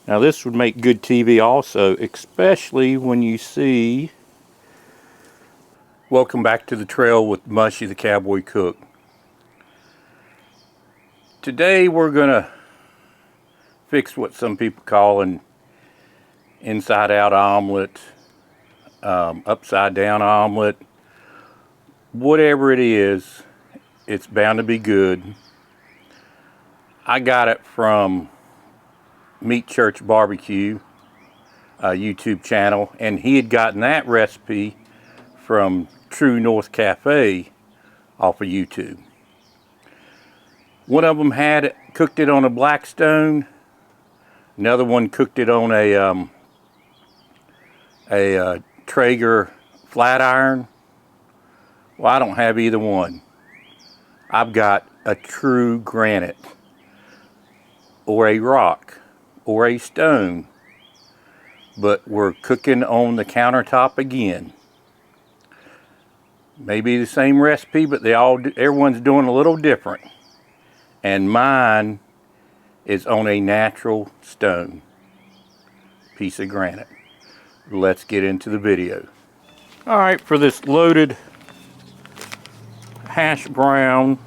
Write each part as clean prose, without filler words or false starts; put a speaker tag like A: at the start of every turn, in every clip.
A: Now this would make good TV also, especially when you see... Welcome back to the trail with Mushy the Cowboy Cook. Today we're gonna fix what some people call an inside out omelet, upside down omelet. Whatever it is, it's bound to be good. I got it from Meat Church Barbecue, a YouTube channel, and he had gotten that recipe from True North Cafe off of YouTube. One of them had cooked it on a Blackstone. Another one cooked it on a Traeger flat iron. Well, I don't have either one. I've got a true granite, or a rock, or a stone. But we're cooking on the countertop again. Maybe the same recipe, but everyone's doing a little different. And mine is on a natural stone piece of granite. Let's get into the video. Alright, for this loaded hash brown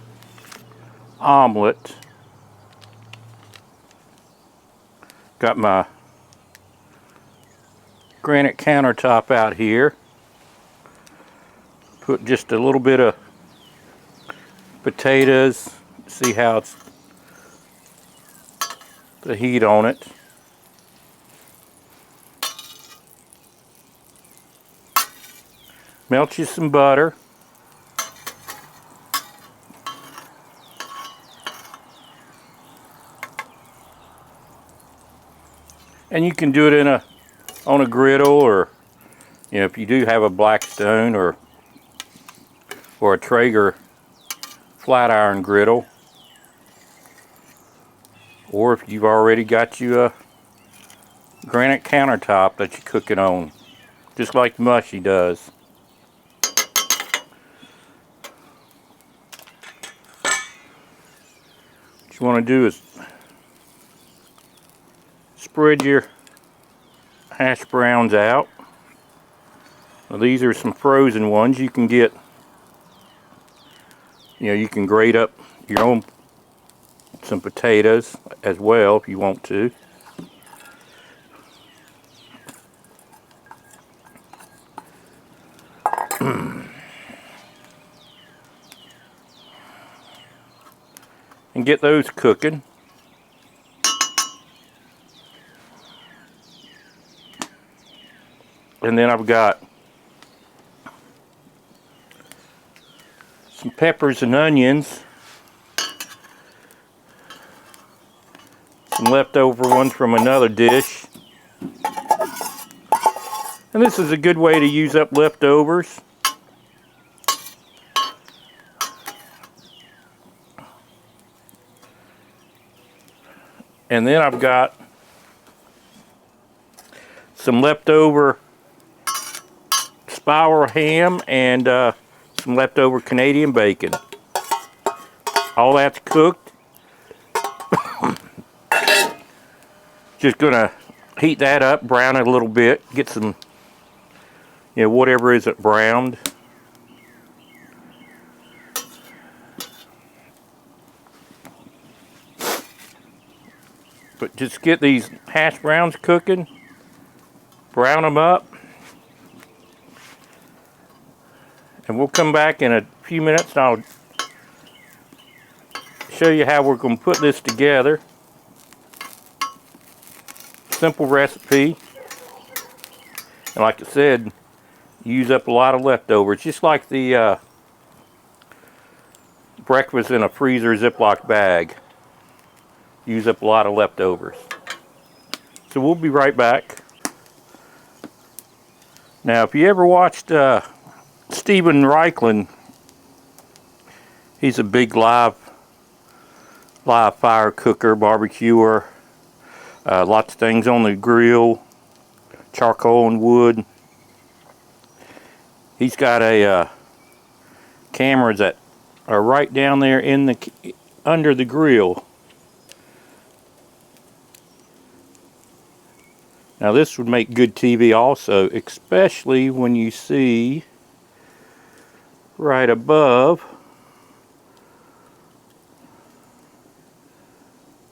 A: omelet, got my granite countertop out here. Put just a little bit of potatoes. See how it's the heat on it. Melt you some butter. And you can do it on a griddle, or if you do have a Blackstone or a Traeger flat iron griddle, or if you've already got you a granite countertop that you cook it on, just like Mushy does. What you want to do is spread your hash browns out. Now, these are some frozen ones. You can get, you can grate up your own some potatoes as well if you want to. And get those cooking. And then I've got some peppers and onions. Some leftover ones from another dish. And this is a good way to use up leftovers. And then I've got some leftover spiral ham and some leftover Canadian bacon. All that's cooked. Just gonna heat that up, brown it a little bit, get some, whatever is it browned. But just get these hash browns cooking, brown them up, and we'll come back in a few minutes and I'll show you how we're going to put this together. Simple recipe, and like I said, use up a lot of leftovers, just like the breakfast in a freezer Ziploc bag. Use up a lot of leftovers. So we'll be right back. Now, if you ever watched Stephen Reichland, he's a big live fire cooker, barbecuer. Lots of things on the grill, charcoal and wood. He's got a cameras that are right down there in under the grill. Now this would make good TV also, especially when you see right above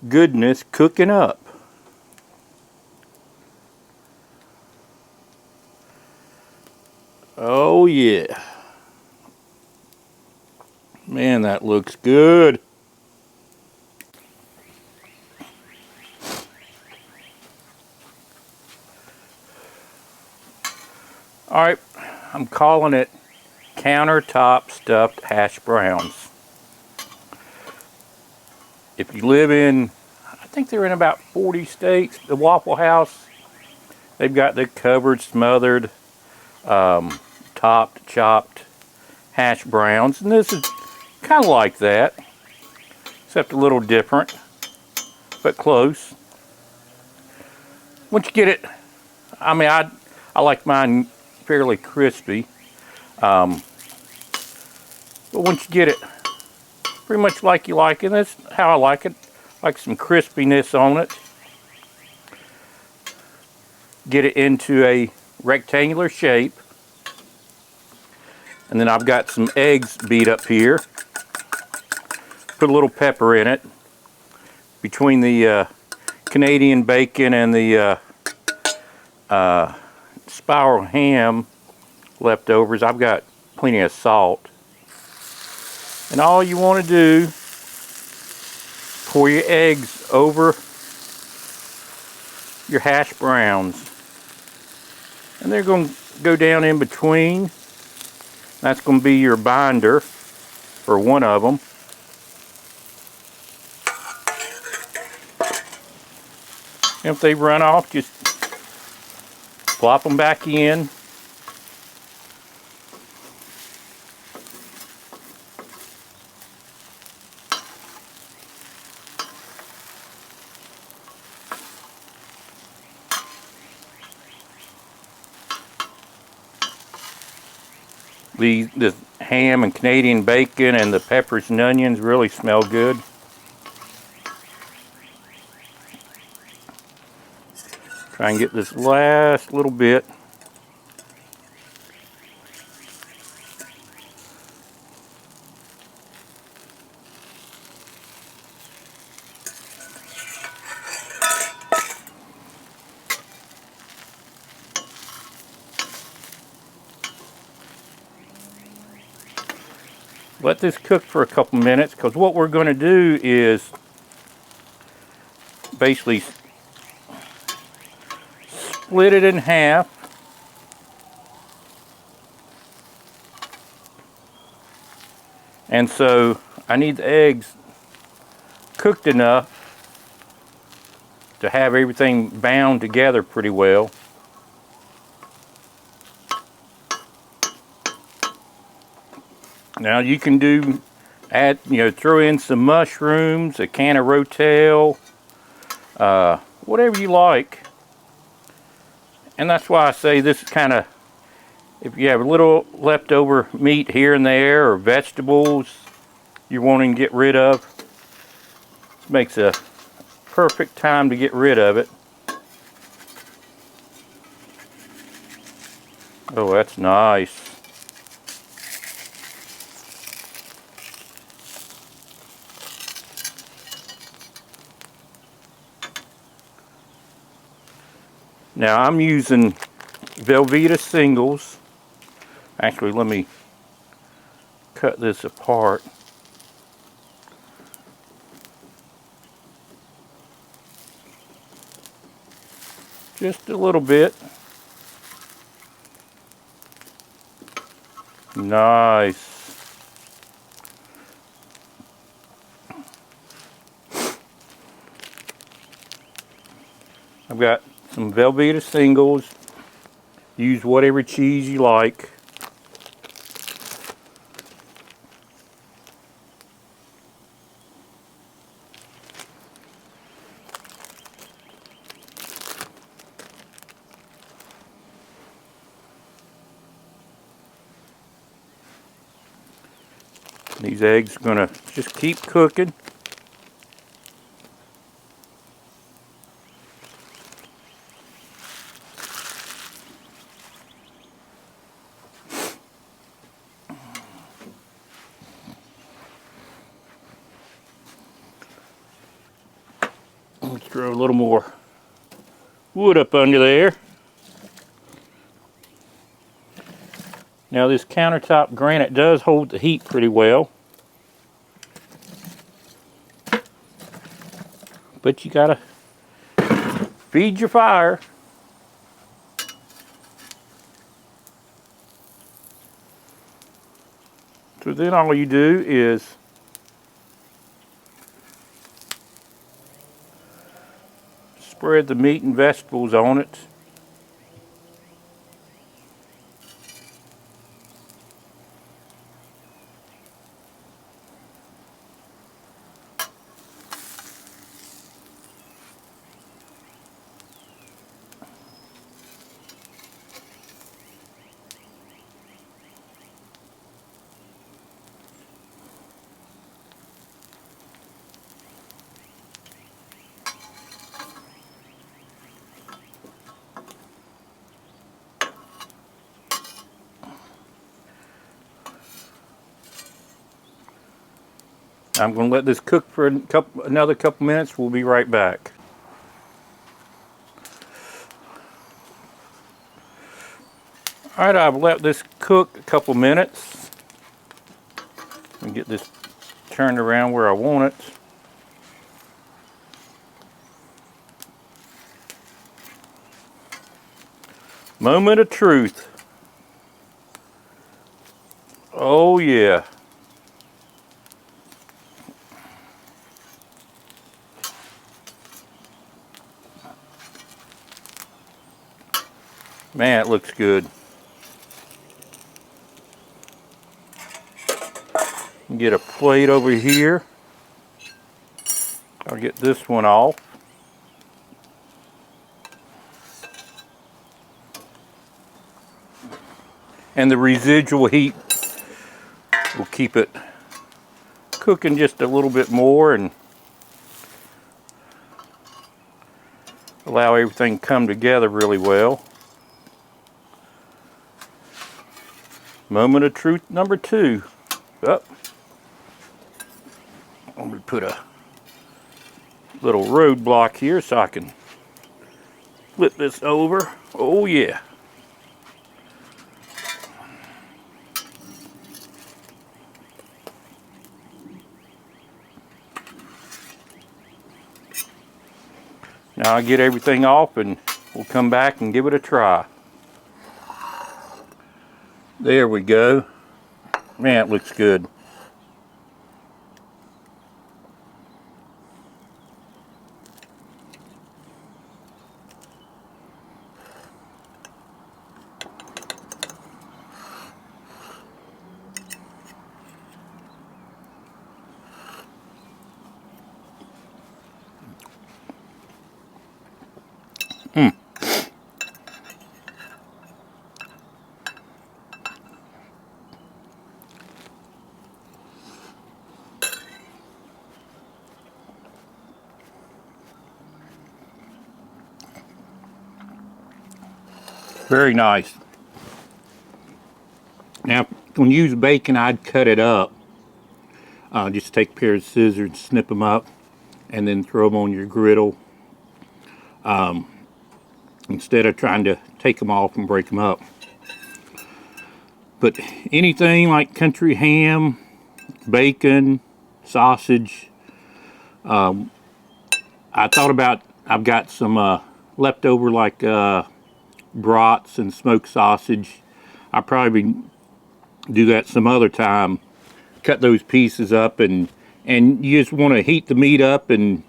A: goodness cooking up. Oh yeah. Man, that looks good. Alright, I'm calling it Countertop Stuffed Hash Browns. If you live in, I think they're in about 40 states, the Waffle House, they've got the covered, smothered, topped, chopped hash browns. And this is kind of like that, except a little different, but close. Once you get it, I mean, I like mine fairly crispy. But once you get it pretty much like you like it, that's how I like it. Like some crispiness on it. Get it into a rectangular shape. And then I've got some eggs beat up here. Put a little pepper in it. Between the Canadian bacon and the spiral ham leftovers, I've got plenty of salt. And all you want to do, pour your eggs over your hash browns. And they're going to go down in between. That's going to be your binder for one of them. And if they run off, just plop them back in. The ham and Canadian bacon and the peppers and onions really smell good. Try and get this last little bit. Let this cook for a couple minutes, because what we're going to do is basically split it in half. And so I need the eggs cooked enough to have everything bound together pretty well. Now you can throw in some mushrooms, a can of Rotel, whatever you like. And that's why I say this is kind of, if you have a little leftover meat here and there or vegetables you're wanting to get rid of, this makes a perfect time to get rid of it. Oh, that's nice. Now I'm using Velveeta singles. Actually, let me cut this apart. Just a little bit. Nice. I've got some Velveeta singles. Use whatever cheese you like. These eggs are going to just keep cooking. Let's throw a little more wood up under there. Now this countertop granite does hold the heat pretty well, but you gotta feed your fire. So then all you do is spread the meat and vegetables on it. I'm going to let this cook for another couple minutes. We'll be right back. Alright, I've let this cook a couple minutes. And get this turned around where I want it. Moment of truth. Oh yeah. Man, it looks good. Get a plate over here. I'll get this one off. And the residual heat will keep it cooking just a little bit more and allow everything to come together really well. Moment of truth number 2. Up. I'm going to put a little roadblock here so I can flip this over. Oh yeah. Now I'll get everything off and we'll come back and give it a try. There we go. Man, it looks good. Very nice. Now, when you use bacon, I'd cut it up. Just take a pair of scissors, snip them up, and then throw them on your griddle. Instead of trying to take them off and break them up. But anything like country ham, bacon, sausage. I thought about, I've got some leftover like brats and smoked sausage. I'll probably do that some other time. Cut those pieces up and you just want to heat the meat up and,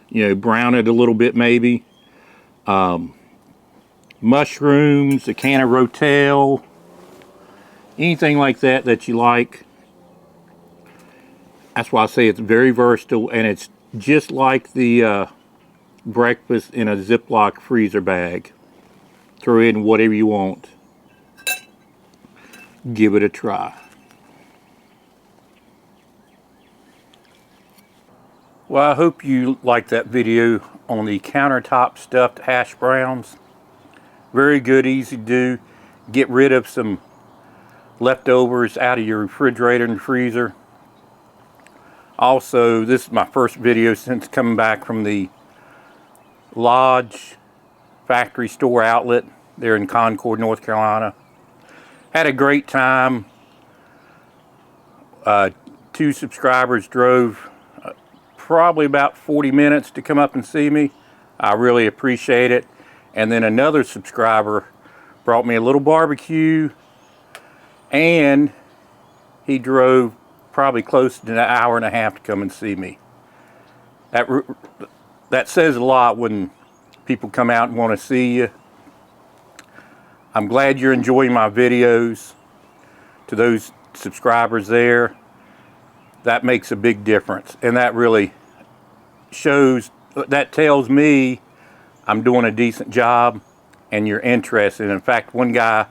A: you know, brown it a little bit maybe. Mushrooms, a can of rotel, anything like that that you like. That's why I say it's very versatile, and it's just like the breakfast in a Ziploc freezer bag. Throw in whatever you want. Give it a try. Well, I hope you liked that video on the countertop stuffed hash browns. Very good, easy to do. Get rid of some leftovers out of your refrigerator and freezer. Also, this is my first video since coming back from the Lodge factory store outlet there in Concord, North Carolina. Had a great time. 2 subscribers drove probably about 40 minutes to come up and see me. I really appreciate it. And then another subscriber brought me a little barbecue, and he drove probably close to an hour and a half to come and see me. That says a lot when people come out and want to see you. I'm glad you're enjoying my videos. To those subscribers there, that makes a big difference, and that really shows, that tells me I'm doing a decent job and you're interested. In fact, one guy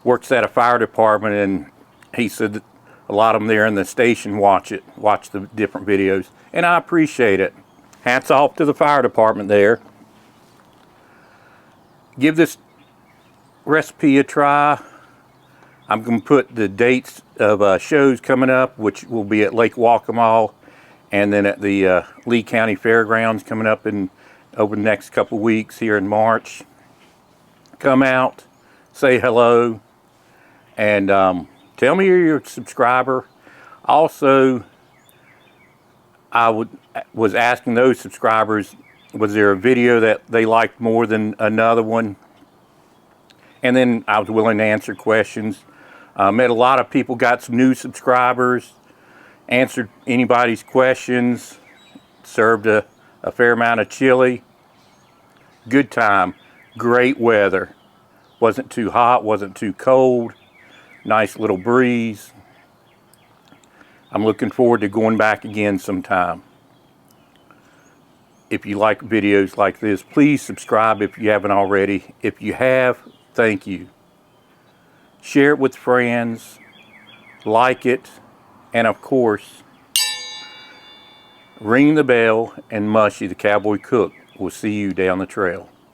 A: works at a fire department, and he said that a lot of them there in the station watch the different videos, and I appreciate it. Hats off to the fire department there. Give this recipe a try. I'm going to put the dates of shows coming up, which will be at Lake Waccamaw and then at the Lee County Fairgrounds coming up over the next couple weeks here in March. Come out, say hello, and tell me you're a subscriber. Also, I was asking those subscribers, was there a video that they liked more than another one? And then I was willing to answer questions. Met a lot of people, got some new subscribers, answered anybody's questions, served a fair amount of chili. Good time, great weather. Wasn't too hot, wasn't too cold. Nice little breeze. I'm looking forward to going back again sometime. If you like videos like this, please subscribe if you haven't already. If you have, thank you. Share it with friends, like it, and of course, ring the bell, and Mushy the Cowboy Cook will see you down the trail.